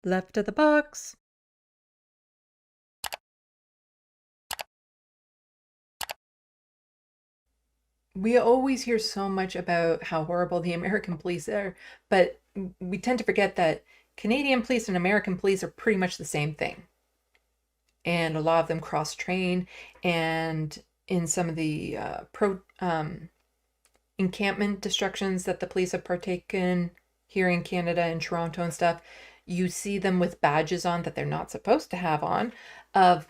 Left of the box. We always hear so much about how horrible the American police are, but we tend to forget that Canadian police and American police are pretty much the same thing. And a lot of them cross-train, and in some of the encampment destructions that the police have partaken here in Canada and Toronto and stuff, you see them with badges on that they're not supposed to have on, of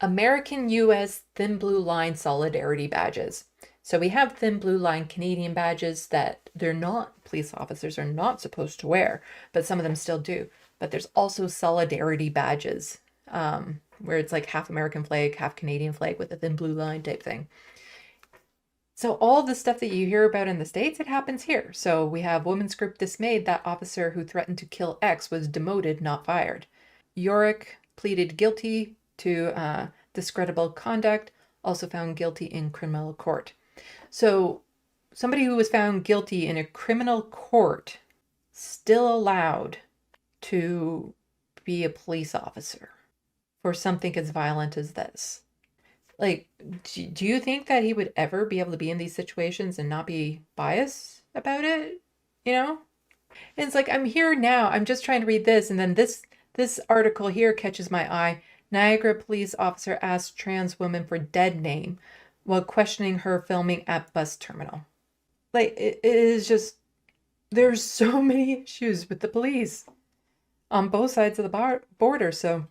American US thin blue line solidarity badges. So we have thin blue line Canadian badges that they're not, police officers are not supposed to wear, but some of them still do. But there's also solidarity badges, where it's like half American flag, half Canadian flag with a thin blue line type thing. So all the stuff that you hear about in the States, it happens here. So we have women's group dismayed that officer who threatened to kill X was demoted, not fired. Yorick pleaded guilty to discreditable conduct, also found guilty in criminal court. So somebody who was found guilty in a criminal court still allowed to be a police officer for something as violent as this. Like, do you think that he would ever be able to be in these situations and not be biased about it? You know? And it's like, I'm here now. I'm just trying to read this. And then this article here catches my eye. Niagara police officer asked trans woman for dead name while questioning her filming at bus terminal. Like, it is just, there's so many issues with the police on both sides of the border. So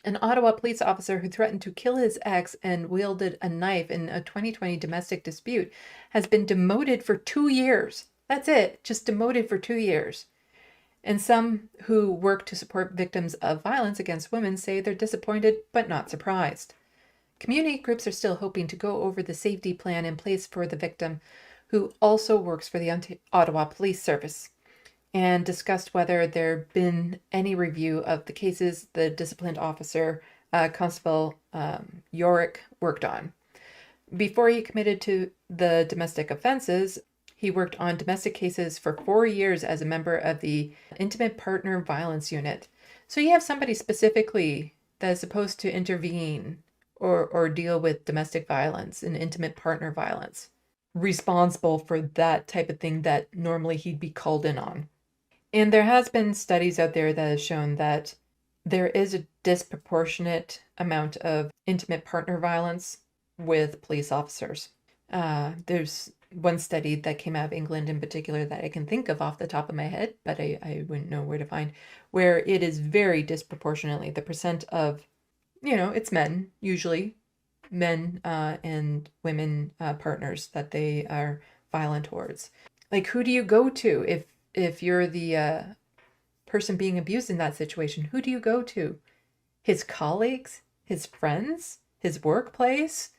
an Ottawa police officer who threatened to kill his ex and wielded a knife in a 2020 domestic dispute has been demoted for 2 years. That's it, just demoted for 2 years. And some who work to support victims of violence against women say they're disappointed but not surprised. Community groups are still hoping to go over the safety plan in place for the victim, who also works for the Ottawa Police Service, and discussed whether there been any review of the cases the disciplined officer, Constable Yorick, worked on. Before he committed to the domestic offenses, he worked on domestic cases for 4 years as a member of the Intimate Partner Violence Unit. So you have somebody specifically that is supposed to intervene or deal with domestic violence and intimate partner violence, responsible for that type of thing that normally he'd be called in on. And there has been studies out there that have shown that there is a disproportionate amount of intimate partner violence with police officers. There's one study that came out of England in particular that I can think of off the top of my head, but I wouldn't know where to find, where it is very disproportionately the percent of, it's men, usually men and women partners that they are violent towards. Like, who do you go to if you're the person being abused in that situation? Who do you go to? His colleagues, his friends, his workplace,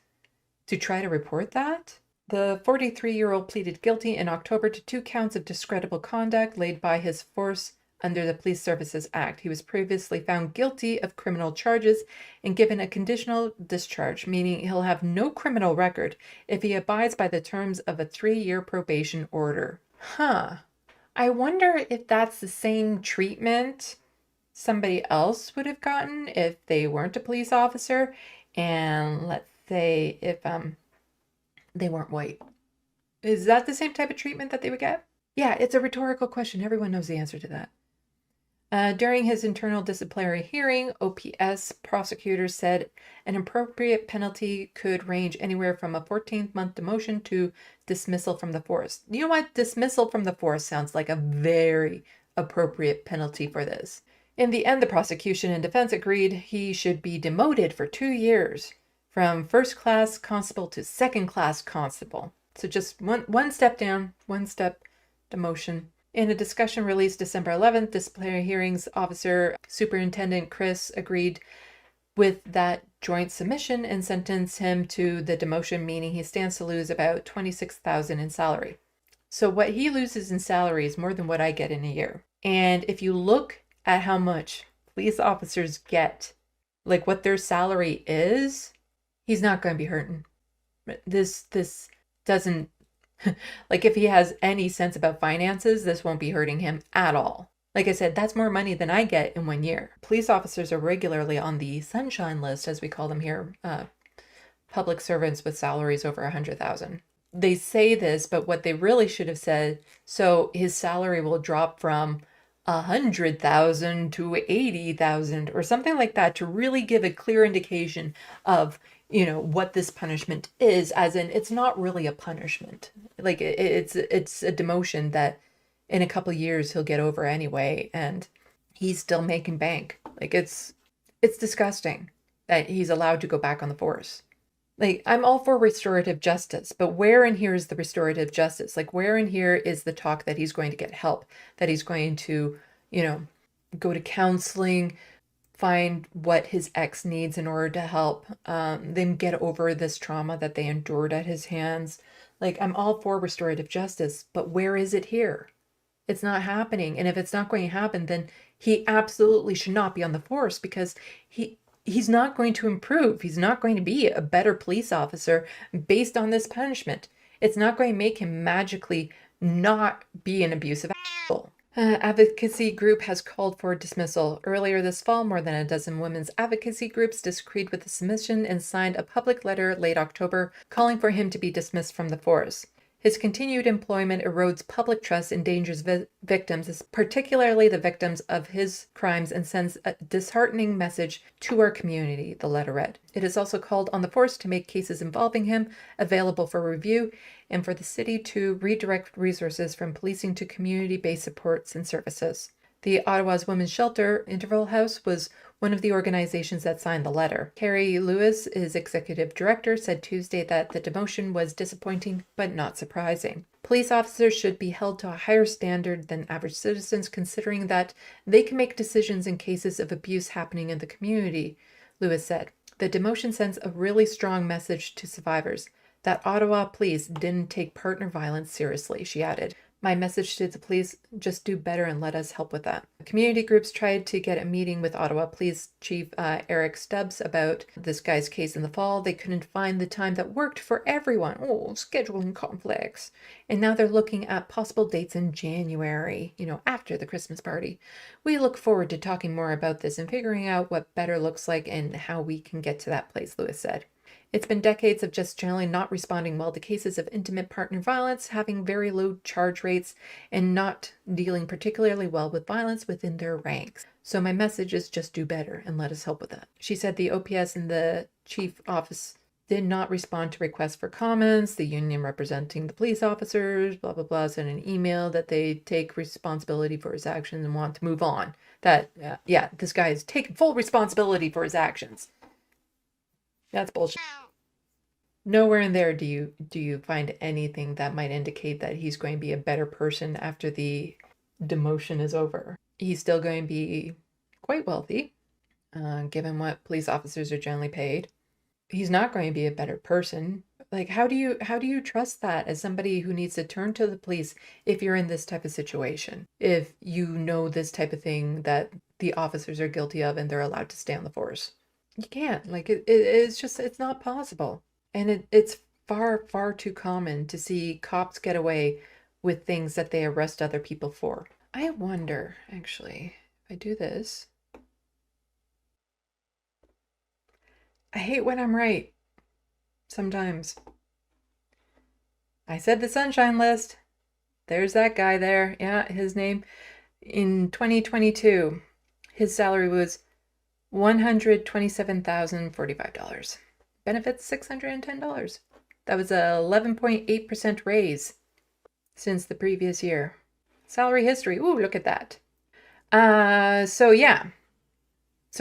to try to report that? The 43-year-old pleaded guilty in October to 2 counts of discreditable conduct laid by his force under the Police Services Act. He was previously found guilty of criminal charges and given a conditional discharge, meaning he'll have no criminal record if he abides by the terms of a 3-year probation order. I wonder if that's the same treatment somebody else would have gotten if they weren't a police officer, and let's say if they weren't white. Is that the same type of treatment that they would get? Yeah, it's a rhetorical question. Everyone knows the answer to that. During his internal disciplinary hearing, OPS prosecutors said an appropriate penalty could range anywhere from a 14-month demotion to dismissal from the force. You know what? Dismissal from the force sounds like a very appropriate penalty for this. In the end, the prosecution and defense agreed he should be demoted for 2 years, from first-class constable to second-class constable. So just one step down, one step demotion. In a discussion released December 11th, disciplinary hearings officer Superintendent Chris agreed with that joint submission and sentenced him to the demotion, meaning he stands to lose about $26,000 in salary. So what he loses in salary is more than what I get in a year. And if you look at how much police officers get, like what their salary is, he's not going to be hurting. This doesn't, like, if he has any sense about finances, this won't be hurting him at all. Like I said, that's more money than I get in 1 year. Police officers are regularly on the sunshine list, as we call them here, public servants with salaries over 100,000. They say this, but what they really should have said, so his salary will drop from 100,000 to 80,000 or something like that, to really give a clear indication of, what this punishment is, as in it's not really a punishment. Like it's a demotion that in a couple years he'll get over anyway, and he's still making bank. Like it's disgusting that he's allowed to go back on the force. Like, I'm all for restorative justice, but where in here is the restorative justice? Like, where in here is the talk that he's going to get help, that he's going to, go to counseling, find what his ex needs in order to help them get over this trauma that they endured at his hands? Like, I'm all for restorative justice, but where is it here? It's not happening. And if it's not going to happen, then he absolutely should not be on the force, because he's not going to improve. He's not going to be a better police officer based on this punishment. It's not going to make him magically not be an abusive asshole. Advocacy group has called for dismissal. Earlier this fall, more than a dozen women's advocacy groups disagreed with the submission and signed a public letter late October calling for him to be dismissed from the force. His continued employment erodes public trust, endangers victims, particularly the victims of his crimes, and sends a disheartening message to our community, the letter read. It has also called on the force to make cases involving him available for review, and for the city to redirect resources from policing to community-based supports and services. The Ottawa's Women's Shelter Interval House was one of the organizations that signed the letter. Carrie Lewis, his executive director, said Tuesday that the demotion was disappointing but not surprising. Police officers should be held to a higher standard than average citizens, considering that they can make decisions in cases of abuse happening in the community, Lewis said. The demotion sends a really strong message to survivors that Ottawa police didn't take partner violence seriously, she added. My message to the police, just do better and let us help with that. Community groups tried to get a meeting with Ottawa Police Chief Eric Stubbs about this guy's case in the fall. They couldn't find the time that worked for everyone. Oh, scheduling conflicts. And now they're looking at possible dates in January, after the Christmas party. We look forward to talking more about this and figuring out what better looks like and how we can get to that place, Lewis said. It's been decades of just generally not responding well to cases of intimate partner violence, having very low charge rates, and not dealing particularly well with violence within their ranks. So my message is just do better and let us help with that. She said the OPS and the chief office did not respond to requests for comments. The union representing the police officers, blah, blah, blah, sent an email that they take responsibility for his actions and want to move on. That, this guy is taking full responsibility for his actions. That's bullshit. Nowhere in there do you find anything that might indicate that he's going to be a better person after the demotion is over. He's still going to be quite wealthy, given what police officers are generally paid. He's not going to be a better person. Like, how do you trust that as somebody who needs to turn to the police if you're in this type of situation? If you know this type of thing that the officers are guilty of and they're allowed to stay on the force. You can't. Like, it's not possible. And it's far, far too common to see cops get away with things that they arrest other people for. I wonder, actually, if I do this. I hate when I'm right. Sometimes. I said the sunshine list. There's that guy there. Yeah, his name. In 2022, his salary was $127,045. Benefits $610. That was a 11.8% raise since the previous year. Salary history. Ooh, look at that. So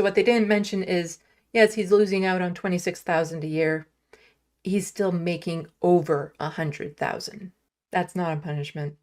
what they didn't mention is, yes, he's losing out on $26,000 a year. He's still making over $100,000. That's not a punishment.